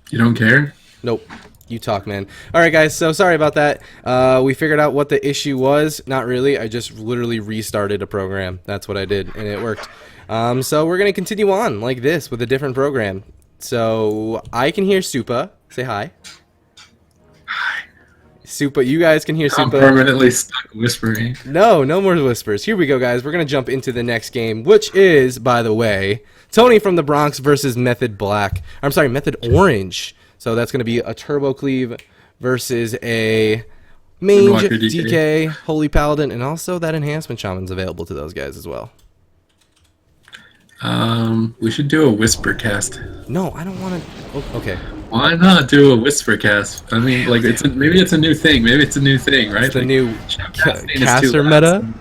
You don't care? Nope. You talk, man. All right, guys. So sorry about that. We figured out what the issue was. Not really. I just literally restarted a program. That's what I did, and it worked. So we're gonna continue on like this with a different program. So I can hear Supa. Say hi. Supa, you guys can hear I'm Supa. permanently stuck whispering. No, no more whispers. Here we go, guys. We're going to jump into the next game, which is, by the way, Tony from the Bronx versus Method Black. I'm sorry, Method Orange. So that's going to be a Turbo Cleave versus a Mange, Windwalker DK. DK, Holy Paladin, and also that Enhancement Shaman's available to those guys as well. We should do a whisper cast. No, I don't want to. Oh, okay. Why not do a whisper cast? I mean, like maybe it's a new thing. Maybe it's a new thing, right? It's the like, new shoutcasting is too caster loud.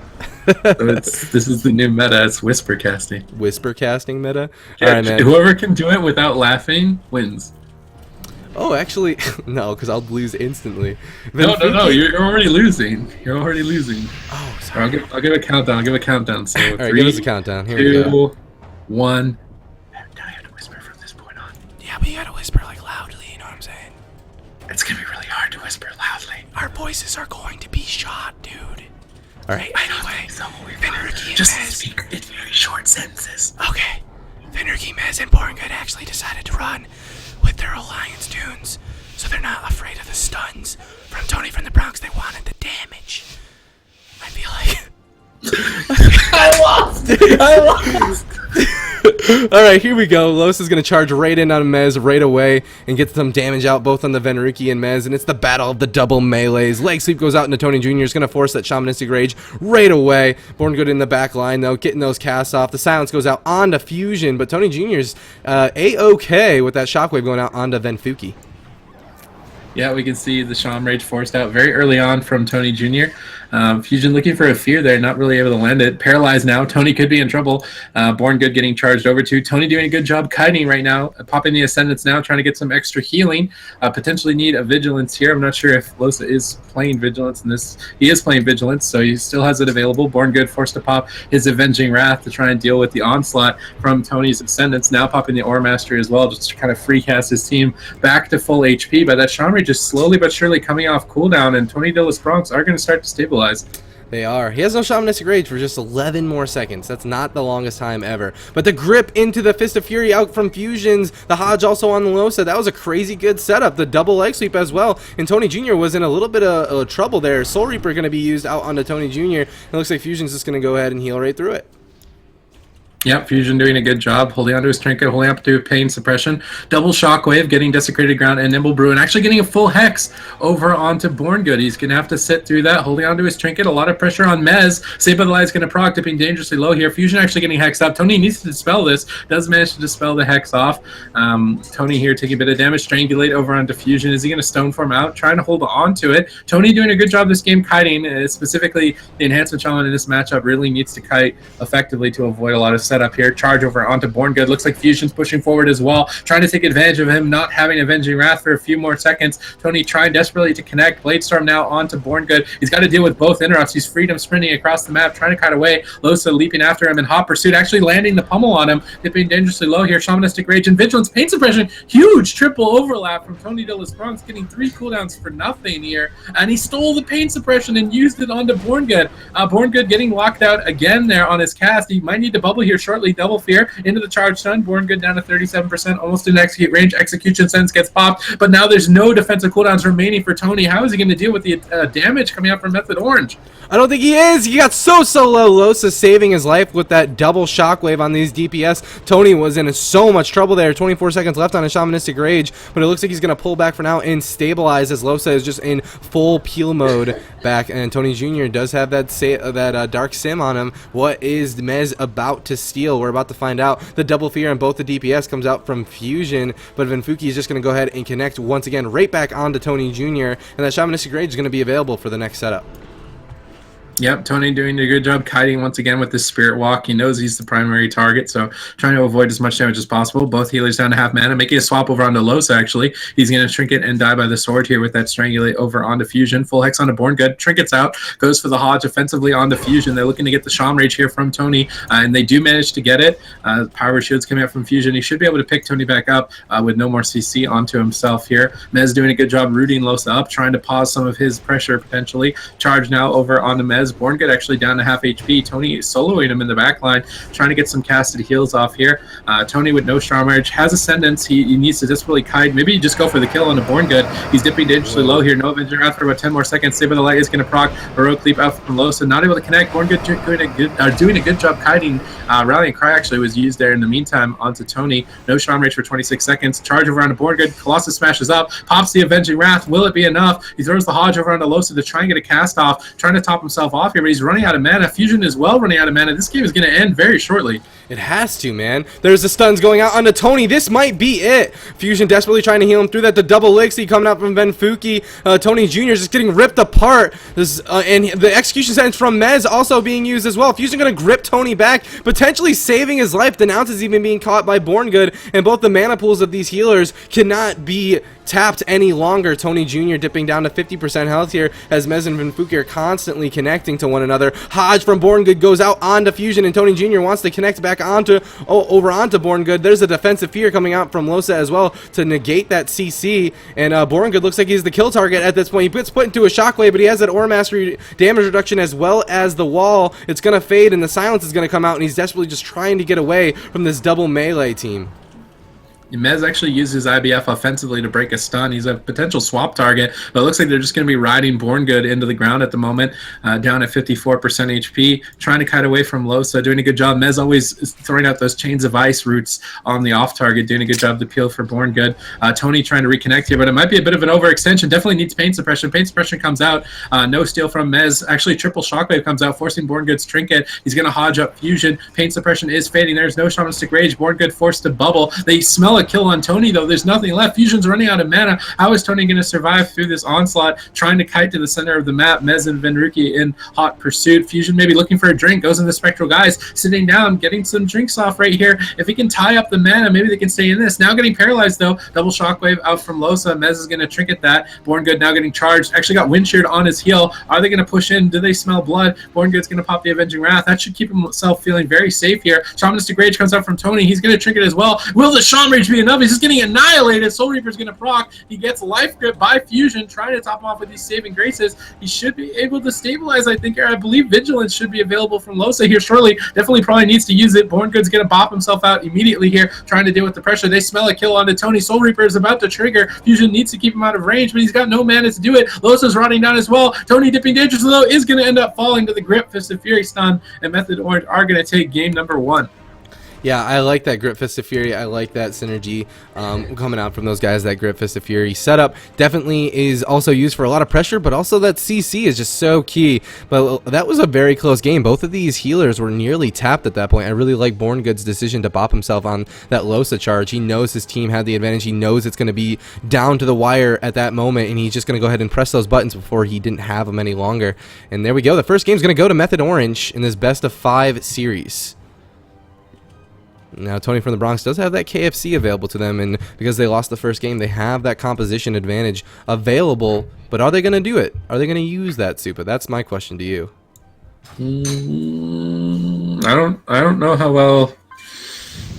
meta. So this is the new meta. It's whisper casting. Whisper casting meta. Yeah, All right, man. whoever can do it without laughing wins. Oh, actually, no, because I'll lose instantly. No. You're already losing. You're already losing. Oh, Or sorry. I'll give a countdown. I'll give a countdown. So All right, three, give us a countdown. Here we go. 2, 1. Now you have to whisper from this point on. Yeah, but you gotta whisper like loudly, you know what I'm saying? It's gonna be really hard to whisper loudly. Our voices are going to be shot, dude. Alright, anyway. So Fenriky and just Mez. speak in very short sentences. Okay. Fenriky, Mez, and Borngood actually decided to run with their Alliance tunes, so they're not afraid of the stuns. From Tony from the Bronx, they wanted the damage. I feel like... I lost! I lost! Alright, here we go. Los is going to charge right in on Mez right away and get some damage out both on the Venriki and Mez, and it's the battle of the double melees. Leg sweep goes out into Tony Jr. Is going to force that Shamanistic Rage right away. Born Good in the back line, though, getting those casts off. The silence goes out onto Fusion, but Tony Jr.'s A-OK with that shockwave going out onto Venfuki. Yeah, we can see the Shaman Rage forced out very early on from Tony Jr. Fusion looking for a fear there, not really able to land it. Paralyzed now. Tony could be in trouble. Born Good getting charged over to. Tony doing a good job kiting right now. Popping the Ascendants now, trying to get some extra healing. Potentially need a Vigilance here. I'm not sure if Losa is playing Vigilance in this. He is playing Vigilance, so he still has it available. Born Good forced to pop his Avenging Wrath to try and deal with the onslaught from Tony's Ascendants. Now popping the Aura Mastery as well, just to kind of free cast his team back to full HP. But that Shaman Rage just slowly but surely coming off cooldown, and Tony Dillis Bronx are going to start to stabilize. They are. He has no Shamanistic Rage for just 11 more seconds. That's not the longest time ever. But the grip into the Fist of Fury out from Fusions. The Hodge also on the Losa. That was a crazy good setup. The double leg sweep as well. And Tony Jr. was in a little bit of trouble there. Soul Reaper going to be used out onto Tony Jr. It looks like Fusion's just going to go ahead and heal right through it. Yep, Fusion doing a good job, holding onto his trinket, holding up to pain suppression, double shockwave, getting desecrated ground and nimble brew, and actually getting a full hex over onto Born Good. He's gonna have to sit through that, holding onto his trinket. A lot of pressure on Mez. Save by the Light's gonna proc, dipping dangerously low here. Fusion actually getting hexed up. Tony needs to dispel this. Does manage to dispel the hex off. Tony here taking a bit of damage. Strangulate over onto Fusion. Is he gonna stone form out? Trying to hold on to it. Tony doing a good job this game kiting. Specifically, the enhancement challenge in this matchup really needs to kite effectively to avoid a lot of setup here. Charge over onto Born Good. Looks like Fusion's pushing forward as well, trying to take advantage of him not having Avenging Wrath for a few more seconds. Tony trying desperately to connect. Bladestorm now onto Born Good. He's got to deal with both interrupts. He's freedom sprinting across the map, trying to cut away. Losa leaping after him in hot pursuit, actually landing the pummel on him, dipping dangerously low here. Shamanistic Rage and Vigilance. Pain Suppression. Huge triple overlap from Tony Dillis Bronx, getting 3 cooldowns for nothing here. And he stole the Pain Suppression and used it onto Born Good. Born Good getting locked out again there on his cast. He might need to bubble here shortly. Double Fear into the charge stun. Born Good down to 37%, almost in execute range. Execution sense gets popped, but now there's no defensive cooldowns remaining for Tony. How is he going to deal with the damage coming out from Method Orange? I don't think he is. He got so low. Losa saving his life with that double shockwave on these DPS. Tony was in so much trouble there. 24 seconds left on a Shamanistic Rage, but it looks like he's going to pull back for now and stabilize as Losa is just in full peel mode back. And Tony Jr. does have that Dark Sim on him. What is Mez about to steal? We're about to find out. The double fear on both the DPS comes out from Fusion, but Venfuki is just going to go ahead and connect once again right back onto Tony Jr. And that Shamanistic Rage is going to be available for the next setup. Yep, Tony doing a good job kiting once again with this Spirit Walk. He knows he's the primary target, so trying to avoid as much damage as possible. Both healers down to half mana, making a swap over onto Losa, actually. He's going to Trinket and die by the sword here with that Strangulate over onto Fusion. Full Hex onto Born Good. Trinket's out, goes for the Hodge offensively onto Fusion. They're looking to get the Shaman Rage here from Tony, and they do manage to get it. Power Shield's coming out from Fusion. He should be able to pick Tony back up with no more CC onto himself here. Mez doing a good job rooting Losa up, trying to pause some of his pressure potentially. Charge now over onto Mez. Born Good actually down to half HP. Tony soloing him in the back line, trying to get some casted heals off here. Tony with no Strong Marriage has Ascendance. He needs to desperately kite. Maybe just go for the kill on the Born Good. He's dipping dangerously low here. No Avenger after about 10 more seconds. Save of the Light is going to proc. Heroic Leap out from Losa. Not able to connect. Born Good doing a good job kiting. Rallying Cry actually was used there in the meantime onto Tony. No Strong Marriage for 26 seconds. Charge over onto Born Good. Colossus smashes up. Pops the Avenging Wrath. Will it be enough? He throws the Hodge over onto Losa to try and get a cast off. Trying to top himself off here, but he's running out of mana. Fusion is well running out of mana. This game is going to end very shortly. It has to, man. There's the stuns going out onto Tony. This might be it. Fusion desperately trying to heal him through that. The double Lixie coming out from Benfuki. Tony Jr. is just getting ripped apart. And the execution sentence from Mez also being used as well. Fusion going to grip Tony back, potentially saving his life. Denounce is even being caught by Born Good, and both the mana pools of these healers cannot be tapped any longer. Tony Jr. dipping down to 50% health here as Mez and Benfuki are constantly connecting to one another. Hodge from Born Good goes out onto Fusion, and Tony Jr. wants to connect back over onto Born Good. There's a defensive fear coming out from Losa as well to negate that CC, and Born Good looks like he's the kill target at this point. He gets put into a shockwave, but he has that Aura Mastery damage reduction as well as the wall. It's going to fade, and the silence is going to come out, and he's desperately just trying to get away from this double melee team. Mez actually uses IBF offensively to break a stun. He's a potential swap target, but it looks like they're just going to be riding Born Good into the ground at the moment, down at 54% HP, trying to kite away from Losa, doing a good job. Mez always throwing out those chains of ice roots on the off target, doing a good job to peel for Born Good. Tony trying to reconnect here, but it might be a bit of an overextension. Definitely needs Pain Suppression. Pain Suppression comes out. No steal from Mez. Actually, triple Shockwave comes out, forcing Born Good's Trinket. He's going to Hodge up Fusion. Pain Suppression is fading. There's no Shamanistic Rage. Born Good forced to bubble. They smell a kill on Tony, though. There's nothing left. Fusion's running out of mana. How is Tony going to survive through this onslaught? Trying to kite to the center of the map. Mez and Venruki in hot pursuit. Fusion maybe looking for a drink. Goes in the Spectral Guys. Sitting down, getting some drinks off right here. If he can tie up the mana, maybe they can stay in this. Now getting paralyzed, though. Double Shockwave out from Losa. Mez is going to trinket that. Born Good now getting charged. Actually got Wind Sheared on his heel. Are they going to push in? Do they smell blood? Born Good's going to pop the Avenging Wrath. That should keep himself feeling very safe here. Shamanistic Rage comes out from Tony. He's going to trinket as well. Will the Shaman Rage be enough? He's just getting annihilated. Soul Reaper's going to proc. He gets Life Grip by Fusion, trying to top him off with these saving graces. He should be able to stabilize, I think. I believe Vigilance should be available from Losa here shortly. Definitely probably needs to use it. Born Good's going to bop himself out immediately here, trying to deal with the pressure. They smell a kill onto Tony. Soul Reaper is about to trigger. Fusion needs to keep him out of range, but he's got no mana to do it. Losa's rotting down as well. Tony dipping dangerously low is going to end up falling to the grip. Fist of Fury stun, and Method Orange are going to take game number 1. Yeah, I like that Grip Fist of Fury. I like that synergy coming out from those guys. That Grip Fist of Fury setup definitely is also used for a lot of pressure, but also that CC is just so key. But that was a very close game. Both of these healers were nearly tapped at that point. I really like Born Good's decision to bop himself on that Losa charge. He knows his team had the advantage. He knows it's going to be down to the wire at that moment, and he's just going to go ahead and press those buttons before he didn't have them any longer. And there we go. The first game is going to go to Method Orange in this best of 5 series. Now, Tony from the Bronx does have that KFC available to them, and because they lost the first game, they have that composition advantage available, but are they going to do it? Are they going to use that Supa? That's my question to you. I don't know how well.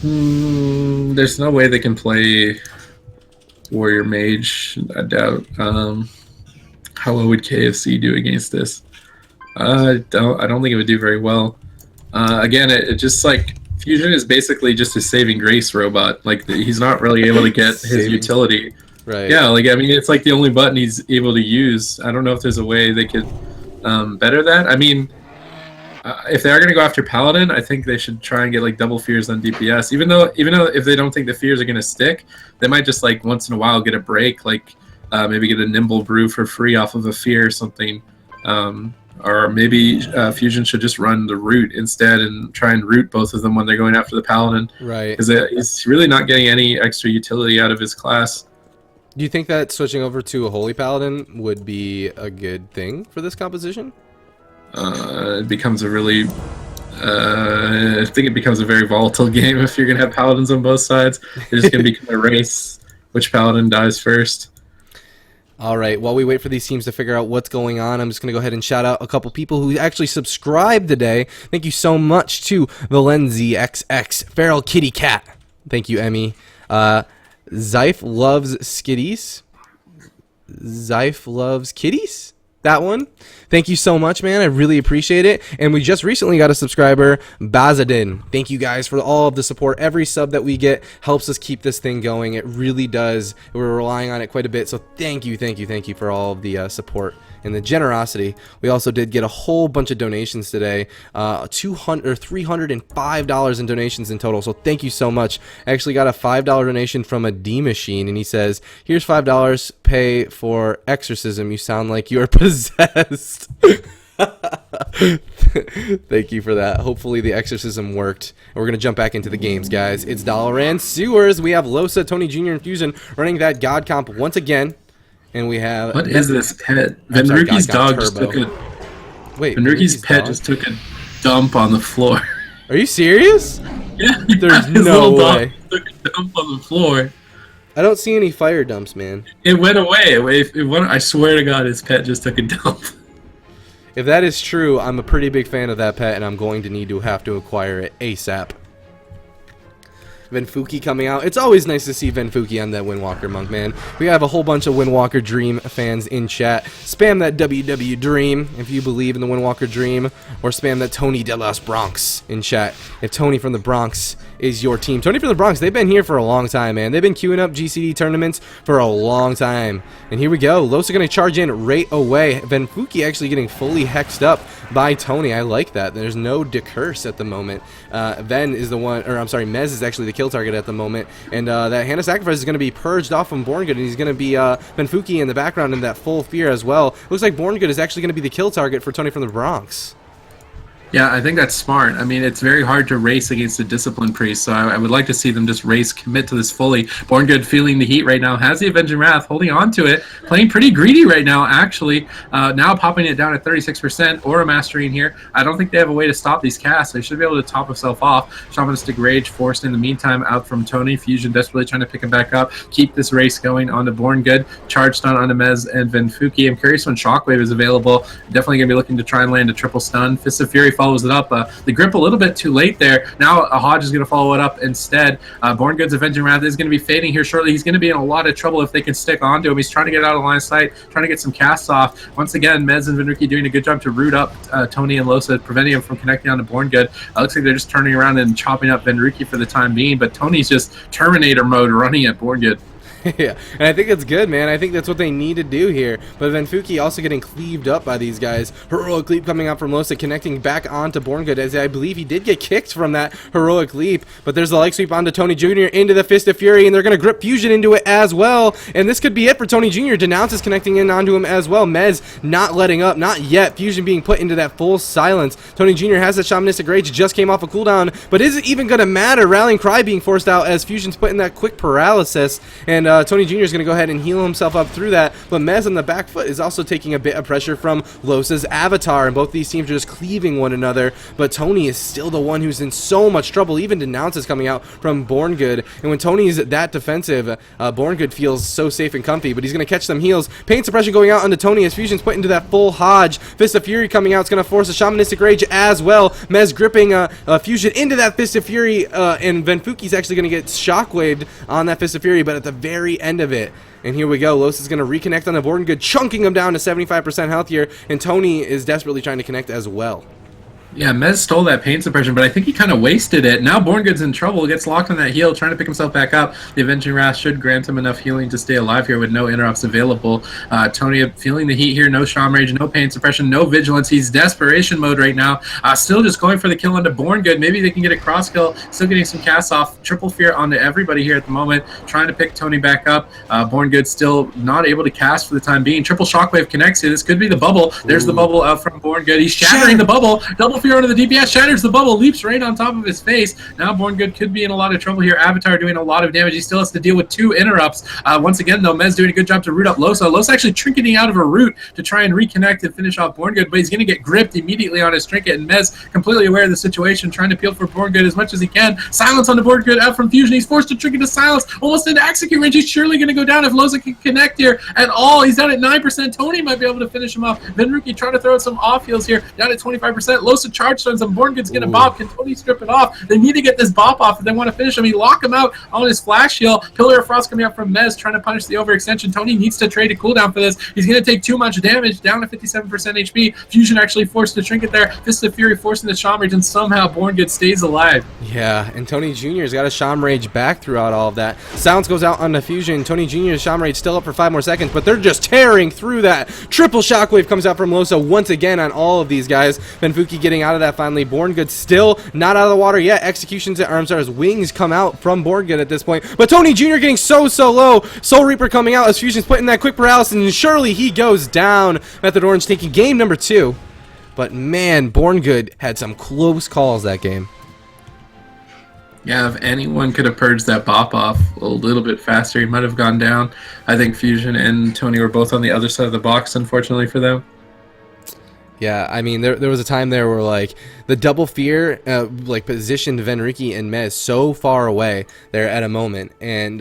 There's no way they can play Warrior Mage. I doubt. How well would KFC do against this? I don't think it would do very well. Again, it just like Fusion is basically just a saving grace robot. Like he's not really able to get his utility. Right. Yeah. Like I mean, it's like the only button he's able to use. I don't know if there's a way they could better that. I mean, if they are going to go after Paladin, I think they should try and get like double fears on DPS. Even though if they don't think the fears are going to stick, they might just like once in a while get a break. Like maybe get a Nimble Brew for free off of a fear or something. Or maybe Fusion should just run the root instead and try and root both of them when they're going after the Paladin. Right. Because he's really not getting any extra utility out of his class. Do you think that switching over to a Holy Paladin would be a good thing for this composition? It becomes a really I think it becomes a very volatile game if you're going to have paladins on both sides. It's just going to become a race. Which paladin dies first? All right, while we wait for these teams to figure out what's going on, I'm just going to go ahead and shout out a couple people who actually subscribed today. Thank you so much to Valenzi XX, Feral Kitty Cat. Thank you, Emmy. Zyph loves skitties. Zyph loves kitties? That one. Thank you so much, man. I really appreciate it. And we just recently got a subscriber, Bazadin. Thank you guys for all of the support. Every sub that we get helps us keep this thing going. It really does. We're relying on it quite a bit. So thank you for all of the support and the generosity. We also did get a whole bunch of donations today, $305 in donations in total. So thank you so much. I actually got a $5 donation from a D Machine, and he says, "Here's $5. Pay for exorcism. You sound like you're possessed." Thank you for that. Hopefully the exorcism worked. And we're going to jump back into the games, guys. It's Dalaran Sewers. We have Losa, Tony Jr., and Fusion running that God comp once again. And we have... What is this pet? Venruki's dog just took a... Wait, Venruki's pet just took a dump on the floor. Are you serious? Yeah, There's his no little dog way. took a dump on the floor. I don't see any fire dumps, man. It went away. It went, I swear to God, his pet just took a dump. If that is true, I'm a pretty big fan of that pet, and I'm going to have to acquire it ASAP. Venfuki coming out. It's always nice to see Venfuki on that Windwalker Monk, man. We have a whole bunch of Windwalker Dream fans in chat. Spam that WW Dream if you believe in the Windwalker Dream, or spam that Tony de los Bronx in chat if Tony from the Bronx is your team. Tony from the Bronx, they've been here for a long time, man. They've been queuing up GCD tournaments for a long time. And here we go. Losa going to charge in right away. Venfuki actually getting fully hexed up by Tony. I like that. There's no decurse at the moment. Ven is the one, or I'm sorry, Mez is actually the kill target at the moment. And that Hand of Sacrifice is going to be purged off from Borngood, and he's going to be Venfuki in the background in that full fear as well. Looks like Borngood is actually going to be the kill target for Tony from the Bronx. Yeah, I think that's smart. I mean, it's very hard to race against a Discipline Priest, so I would like to see them just race, commit to this fully. Borngood feeling the heat right now, has the Avenging Wrath, holding on to it, playing pretty greedy right now, actually. Now popping it down at 36%, Aura Mastering here. I don't think they have a way to stop these casts. They should be able to top himself off. Shamanistic Rage forced in the meantime out from Tony. Fusion desperately trying to pick him back up, keep this race going onto Borngood. Charge stun onto Mez and Venfuki. I'm curious when Shockwave is available. Definitely going to be looking to try and land a triple stun. Fist of Fury follows it up. The grip a little bit too late there. Now Hodge is going to follow it up instead. Borngood's Avenging Wrath is going to be fading here shortly. He's going to be in a lot of trouble if they can stick onto him. He's trying to get out of line of sight, trying to get some casts off. Once again, Mez and Venruki doing a good job to root up Tony and Losa, preventing him from connecting onto Borngood. Looks like they're just turning around and chopping up Venruki for the time being, but Tony's just Terminator mode running at Borngood. Yeah, and I think it's good, man. I think that's what they need to do here. But Venfuki also getting cleaved up by these guys. Heroic Leap coming out from Losa, connecting back onto Borngood, as I believe he did get kicked from that Heroic Leap. But there's the leg sweep onto Tony Jr. into the Fist of Fury, and they're going to grip Fusion into it as well. And this could be it for Tony Jr. Denounce is connecting in onto him as well. Mez not letting up, not yet. Fusion being put into that full silence. Tony Jr. has that Shamanistic Rage, just came off a cooldown, but is it even going to matter? Rallying Cry being forced out as Fusion's put in that quick paralysis, and Tony Jr. is going to go ahead and heal himself up through that, but Mez on the back foot is also taking a bit of pressure from Losa's Avatar, and both these teams are just cleaving one another, but Tony is still the one who's in so much trouble. Even Denounce is coming out from Borngood, and when Tony is that defensive, Borngood feels so safe and comfy, but he's going to catch some heals. Pain Suppression going out onto Tony as Fusion's put into that full Hodge. Fist of Fury coming out is going to force a Shamanistic Rage as well. Mez gripping Fusion into that Fist of Fury, and Venfuki's actually going to get shockwaved on that Fist of Fury, but at the very end of it. And here we go. Los is going to reconnect on the Borngood, chunking him down to 75% health here, and Tony is desperately trying to connect as well. Yeah, Mez stole that pain suppression, but I think he kind of wasted it. Now Borngood's in trouble, gets locked on that heal, trying to pick himself back up. The Avenging Wrath should grant him enough healing to stay alive here with no interrupts available. Tony feeling the heat here, no Shaman Rage, no pain suppression, no vigilance. He's desperation mode right now. Still just going for the kill onto Borngood. Maybe they can get a cross kill, still getting some casts off. Triple fear onto everybody here at the moment, trying to pick Tony back up. Borngood still not able to cast for the time being. Triple shockwave connects here. This could be the bubble. There's the bubble out from Borngood. He's shattering the bubble. Double Fear under the DPS, shatters the bubble, leaps right on top of his face. Now Born Good could be in a lot of trouble here. Avatar doing a lot of damage. He still has to deal with 2 interrupts. Once again, though, Mez doing a good job to root up Losa. Losa actually trinketing out of a root to try and reconnect and finish off Born Good, but he's going to get gripped immediately on his trinket, and Mez completely aware of the situation, trying to peel for Born Good as much as he can. Silence on the Born Good out from Fusion. He's forced to trinket to silence, almost into execute range. He's surely going to go down if Losa can connect here at all. He's down at 9%. Tony might be able to finish him off. Venruki trying to throw out some off heals here, down at 25%. Losa charge stuns him. Born Good's going to bop. Can Tony strip it off? They need to get this bop off if they want to finish him. He lock him out on his flash heal. Pillar of Frost coming up from Mez, trying to punish the overextension. Tony needs to trade a cooldown for this. He's going to take too much damage, down to 57% HP. Fusion actually forced to trinket there. Fist of Fury forcing the Shaman Rage, and somehow Born Good stays alive. Yeah, and Tony Jr.'s got a Shaman Rage back throughout all of that. Silence goes out on the Fusion. Tony Jr.'s Shaman Rage still up for 5 more seconds, but they're just tearing through that. Triple Shockwave comes out from Losa once again on all of these guys. Benfuki getting out of that finally. Born Good still not out of the water yet. Executions at Armstar's wings come out from Born Good at this point, but Tony Jr. getting so low. Soul Reaper coming out as Fusion's putting that quick paralysis, and surely he goes down. Method Orange taking game number 2. But man, Born Good had some close calls that game. Yeah, if anyone could have purged that bop off a little bit faster, he might have gone down. I think Fusion and Tony were both on the other side of the box, unfortunately for them. Yeah, I mean, there was a time there where, like, the double fear, like, positioned Venrique and Mez so far away there at a moment, and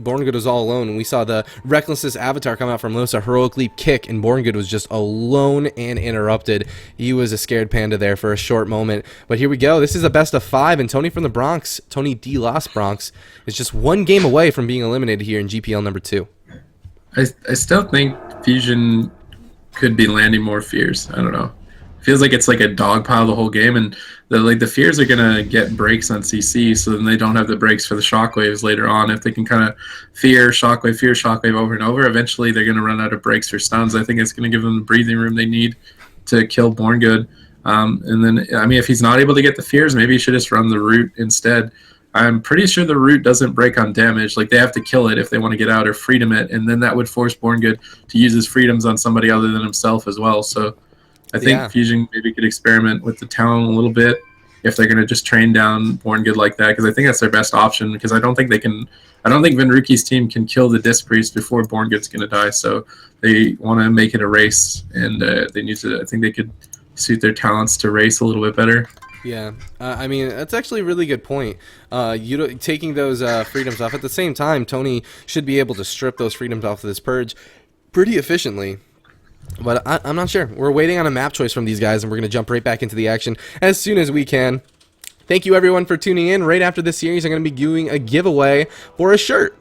Born Good was all alone, and we saw the Recklessness Avatar come out from Losa, heroic leap kick, and Born Good was just alone and interrupted. He was a scared panda there for a short moment, but here we go. This is a best of 5, and Tony from the Bronx, Tony D. Las Bronx, is just 1 game away from being eliminated here in GPL number 2. I still think Fusion could be landing more fears. I don't know. Feels like it's like a dog pile the whole game, and the fears are gonna get breaks on CC, so then they don't have the breaks for the shockwaves later on. If they can kind of fear shockwave over and over, eventually they're gonna run out of breaks for stuns. I think it's gonna give them the breathing room they need to kill Born Good. And then, I mean, if he's not able to get the fears, maybe he should just run the root instead. I'm pretty sure the root doesn't break on damage. Like, they have to kill it if they want to get out or freedom it, and then that would force Born Good to use his freedoms on somebody other than himself as well. So I think Fusion maybe could experiment with the talent a little bit if they're going to just train down Born Good like that, because I think that's their best option, because I don't think Venruki's team can kill the Disc Priest before Born Good's going to die. So they want to make it a race, and they need to. I think they could suit their talents to race a little bit better. Yeah, I mean, that's actually a really good point. Taking those freedoms off. At the same time, Tony should be able to strip those freedoms off of this purge pretty efficiently. But I'm not sure. We're waiting on a map choice from these guys, and we're going to jump right back into the action as soon as we can. Thank you, everyone, for tuning in. Right after this series, I'm going to be doing a giveaway for a shirt.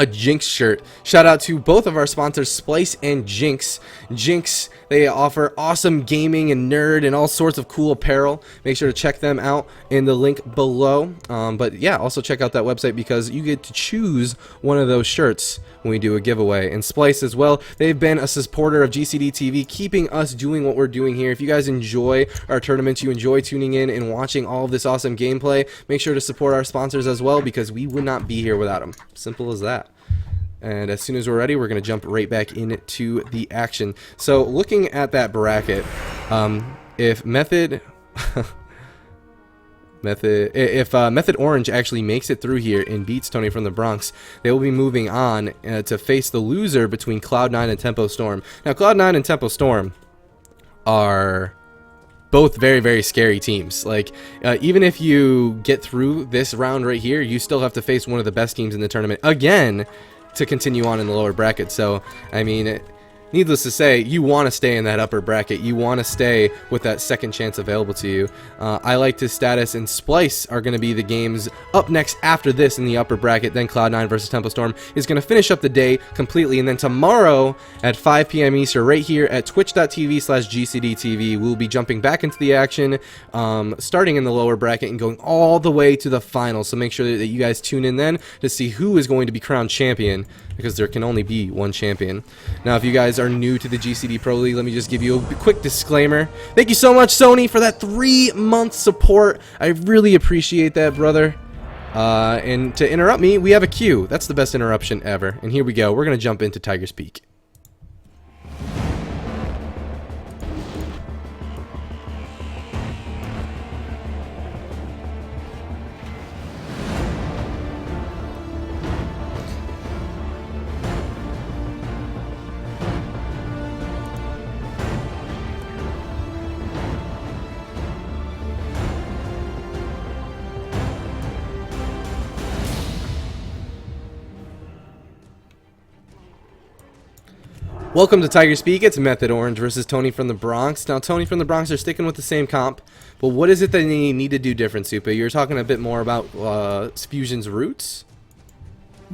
A Jinx shirt. Shout out to both of our sponsors, Splice and Jinx. Jinx, they offer awesome gaming and nerd and all sorts of cool apparel. Make sure to check them out in the link below. But yeah, also check out that website because you get to choose one of those shirts when we do a giveaway. And Splice as well, they've been a supporter of GCD TV, keeping us doing what we're doing here. If you guys enjoy our tournaments, you enjoy tuning in and watching all of this awesome gameplay, make sure to support our sponsors as well, because we would not be here without them. Simple as that. And as soon as we're ready, we're going to jump right back into the action. So looking at that bracket, if Method Orange actually makes it through here and beats Tony from the Bronx, they will be moving on to face the loser between Cloud9 and Tempo Storm. Now, Cloud9 and Tempo Storm are both very, very scary teams. Like, even if you get through this round right here, you still have to face one of the best teams in the tournament again to continue on in the lower bracket. So, I mean, needless to say, you want to stay in that upper bracket. You want to stay with that second chance available to you. I Like This Status and Splice are going to be the games up next after this in the upper bracket. Then Cloud9 versus Tempo Storm is going to finish up the day completely. And then tomorrow at 5 p.m. Eastern, right here at twitch.tv/GCDTV, we'll be jumping back into the action, starting in the lower bracket and going all the way to the final. So make sure that you guys tune in then to see who is going to be crowned champion, because there can only be one champion. Now, if you guys are new to the GCD Pro League, let me just give you a quick disclaimer. Thank you so much, Sony, for that 3-month support. I really appreciate that, brother. And to interrupt me, we have a Q. That's the best interruption ever. And here we go. We're going to jump into Tiger's Peak. Welcome to Tiger Speak. It's Method Orange versus Tony from the Bronx. Now, Tony from the Bronx are sticking with the same comp, but what is it that they need to do different, Supa? You're talking a bit more about Fusion's roots?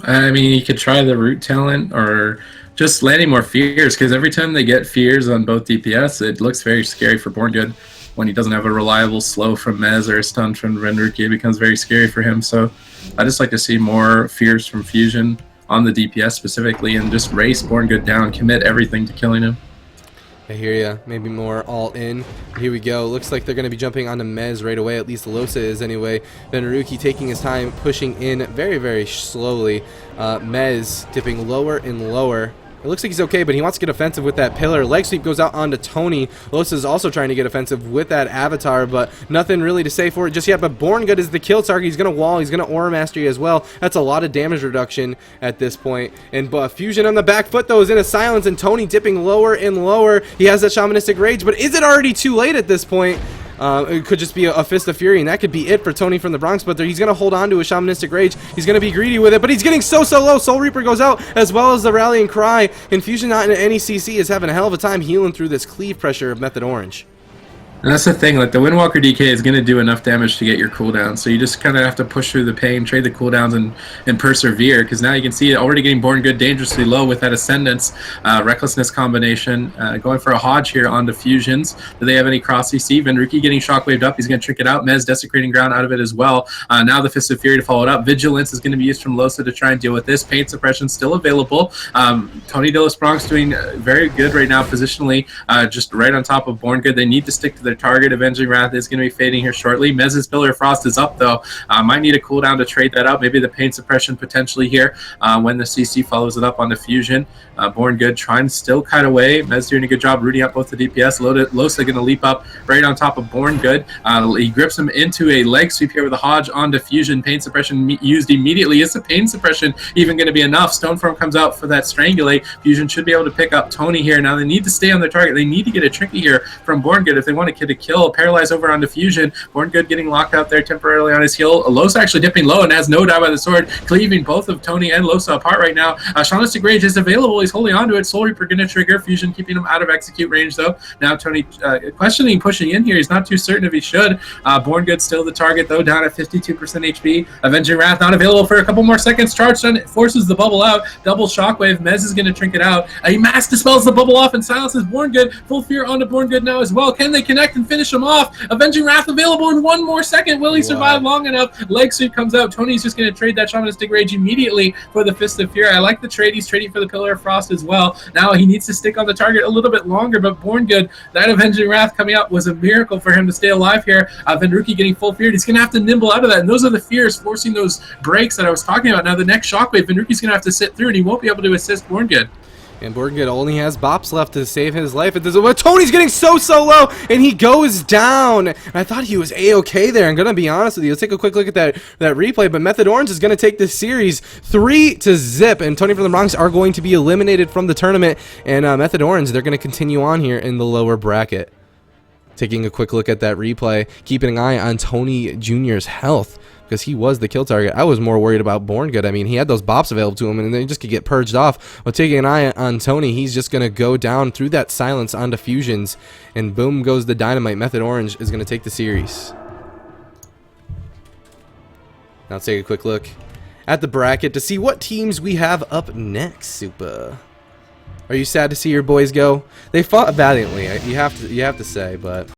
I mean, you could try the root talent or just landing more fears, because every time they get fears on both DPS, it looks very scary for Born Good. When he doesn't have a reliable slow from Mez or a stun from Renruki, it becomes very scary for him. So I just like to see more fears from Fusion on the DPS specifically, and just race Born Good down, commit everything to killing him. I hear ya. Maybe more all in. Here we go. Looks like they're going to be jumping onto Mez right away. At least Losa is anyway. Renruki taking his time, pushing in very, very slowly. Mez dipping lower and lower. It looks like he's okay, but he wants to get offensive with that pillar. Leg sweep goes out onto Tony. Losa is also trying to get offensive with that avatar, but nothing really to say for it just yet. But Born Good is the kill target. He's going to wall. He's going to aura mastery as well. That's a lot of damage reduction at this point. And Fusion on the back foot, though, is in a silence, and Tony dipping lower and lower. He has that shamanistic rage, but is it already too late at this point? It could just be a Fist of Fury, and that could be it for Tony from the Bronx, but he's going to hold on to a Shamanistic Rage. He's going to be greedy with it, but he's getting so low. Soul Reaper goes out, as well as the Rallying Cry, and Fusion not in any CC is having a hell of a time healing through this cleave pressure of Method Orange. And that's the thing, like the Windwalker DK is going to do enough damage to get your cooldown, so you just kind of have to push through the pain, trade the cooldowns, and persevere, because now you can see it already getting Born Good dangerously low with that Ascendance, Recklessness combination, going for a Hodge here onto Fusions. Do they have any cross CC? Renruki getting shockwaved up, he's going to trick it out, Mez desecrating ground out of it as well. Now the Fist of Fury to follow it up. Vigilance is going to be used from Losa to try and deal with this. Pain Suppression still available. Tony Dillis Bronx doing very good right now positionally, just right on top of Born Good. They need to stick to their target. Avenging Wrath is going to be fading here shortly. Mez's Pillar of Frost is up, though. Might need a cooldown to trade that out. Maybe the Pain Suppression potentially here when the CC follows it up on the Fusion. Born Good trying to still kite away. Mez doing a good job rooting up both the DPS. Losa going to leap up right on top of Born Good. He grips him into a leg sweep here with a Hodge onto Fusion. Pain Suppression used immediately. Is the Pain Suppression even going to be enough? Stoneform comes out for that Strangulate. Fusion should be able to pick up Tony here. Now they need to stay on their target. They need to get a Trinket here from Born Good if they want to get a kill. Paralyze over on Diffusion. Born Good getting locked out there temporarily on his heel. Losa actually dipping low and has no die by the sword, cleaving both of Tony and Losa apart right now. Shamanistic Rage is available. He's holding on to it. Soul Reaper going to trigger. Fusion keeping him out of execute range, though. Now Tony questioning, pushing in here. He's not too certain if he should. Born Good still the target, though, down at 52% HP. Avenging Wrath not available for a couple more seconds. Charge Stun forces the bubble out. Double Shockwave. Mez is going to trinket out. He mass dispels the bubble off and silences Born Good. Full Fear onto Born Good now as well. Can they connect and finish him off? Avenging Wrath available in one more second. Will he survive long enough? Leg sweep comes out. Tony's just going to trade that Shamanistic Rage immediately for the Fist of Fury. I like the trade. He's trading for the Pillar of Frost as well. Now he needs to stick on the target a little bit longer, but Born Good, that Avenging Wrath coming out was a miracle for him to stay alive here. Renruki getting full feared. He's going to have to nimble out of that, and those are the fears forcing those breaks that I was talking about. Now the next Shockwave, Renruki's going to have to sit through, and he won't be able to assist Born Good. And Born Good only has bops left to save his life. But Tony's getting so low, and he goes down. And I thought he was A-okay there. I'm going to be honest with you. Let's take a quick look at that replay. But Method Orange is going to take this series 3-0. And Tony from the Bronx are going to be eliminated from the tournament. And Method Orange, they're going to continue on here in the lower bracket. Taking a quick look at that replay. Keeping an eye on Tony Jr.'s health, because he was the kill target. I was more worried about Born Good. I mean, he had those bops available to him, and they just could get purged off. But taking an eye on Tony, he's just going to go down through that silence onto Fusions, and boom goes the dynamite. Method Orange is going to take the series. Now let's take a quick look at the bracket to see what teams we have up next, Supa. Are you sad to see your boys go? They fought valiantly, you have to say, but